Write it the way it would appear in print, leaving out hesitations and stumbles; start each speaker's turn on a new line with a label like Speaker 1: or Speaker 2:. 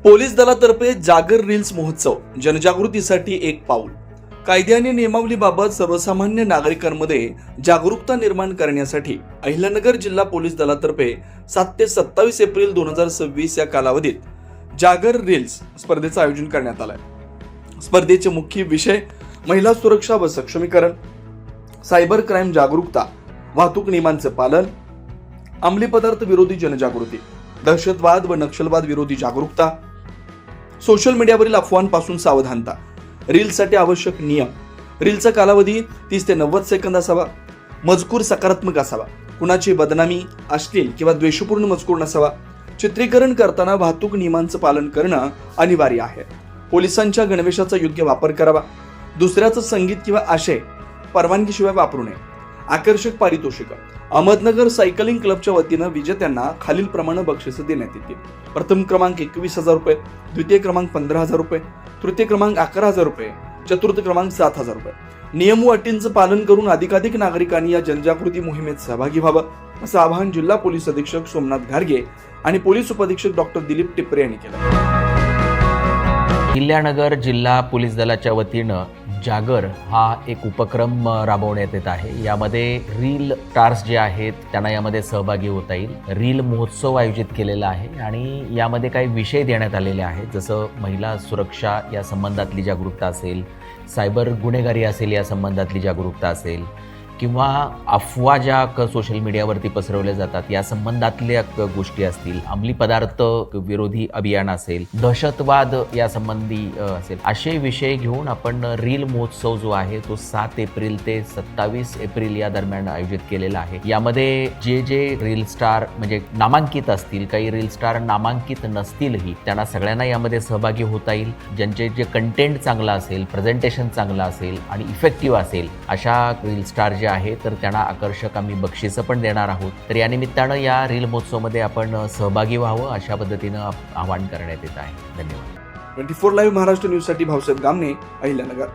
Speaker 1: Police दलातर्फे जागर reels महोत्सव जनजागृतीसाठी एक पाऊल. कायदे आणि नियमावलीबाबत सर्वसामान्य नागरिकांमध्ये जागरूकता निर्माण करण्यासाठी अहिल्यानगर जिल्हा पोलीस दलातर्फे 7 ते 27 एप्रिल 2026 या कालावधीत जागर रील्स स्पर्धेचं आयोजन करण्यात आलं आहे. स्पर्धेचे मुख्य विषय महिला सुरक्षा व सक्षमीकरण, सायबर क्राईम जागरूकता, वाहतूक नियमांचे पालन, अंमली पदार्थ विरोधी जनजागृती, दहशतवाद व नक्षलवाद विरोधी जागरूकता, सोशल मीडियावरील अफवांपासून सावधानता, रील्ससाठी आवश्यक नियम, रीलचा कालावधी 30 ते 90 सेकंद असावा, मजकूर सकारात्मक असावा, कुणाची बदनामी, अश्लील किंवा द्वेषपूर्ण मजकूर नसावा, चित्रीकरण करताना वाहतूक नियमांचं पालन करणं अनिवार्य आहे, पोलिसांच्या गणवेशाचा योग्य वापर करावा, दुसऱ्याचं संगीत किंवा आशय परवानगीशिवाय वापरू नये, आकर्षक पारितोषिक. अहमदनगर सायकलिंग क्लबच्या वतीनं विजेत्यांना खालीलप्रमाणे बक्षिसं देण्यात येतील. प्रथम क्रमांक 21,000 रुपये, द्वितीय क्रमांक 15,000 रुपये, तृतीय क्रमांक 11,000 रुपये, चतुर्थ क्रमांक 7,000 रुपये. नियम व अटींचं पालन करून अधिकाधिक नागरिकांनी या जनजागृती मोहिमेत सहभागी व्हावं असं आवाहन जिल्हा पोलीस अधीक्षक सोमनाथ घारगे आणि पोलीस उपअधीक्षक डॉक्टर दिलीप टिपरे यांनी केलं.
Speaker 2: अहिल्यानगर जिल्हा पोलीस दलाच्या वतीनं जागर हा एक उपक्रम राबवण्यात येत आहे. यामध्ये रील स्टार्स जे आहेत त्यांना यामध्ये सहभागी होता येईल. रील महोत्सव आयोजित केलेला आहे आणि यामध्ये काही विषय देण्यात आलेले आहेत, जसं महिला सुरक्षा या संबंधातली जागरूकता असेल, सायबर गुन्हेगारी असेल या संबंधातली जागरूकता असेल, किंवा अफवा ज्या सोशल मीडियावरती पसरवल्या जातात या संबंधातल्या गोष्टी असतील, अंमली पदार्थ विरोधी अभियान असेल, दहशतवाद या संबंधी असेल, असे विषय घेऊन आपण रील महोत्सव जो आहे तो 7 एप्रिल ते 27 एप्रिल या दरम्यान आयोजित केलेला आहे. यामध्ये जे रील स्टार म्हणजे नामांकित असतील, काही रील स्टार नामांकित नसतीलही, त्यांना सगळ्यांना यामध्ये सहभागी होता येईल. ज्यांचे जे कंटेंट चांगलं असेल, प्रेझेंटेशन चांगलं असेल आणि इफेक्टिव्ह असेल अशा रील स्टार जे आहे तर त्यांना आकर्षक आम्ही बक्षिसं पण देणार आहोत. तर या निमित्तानं या रील महोत्सवमध्ये आपण सहभागी व्हावं अशा पद्धतीनं आवाहन करण्यात येत आहे. धन्यवाद.
Speaker 1: 24 लाईव्ह महाराष्ट्र न्यूजसाठी भाऊसाहेब गामणे, अहिल्यानगर.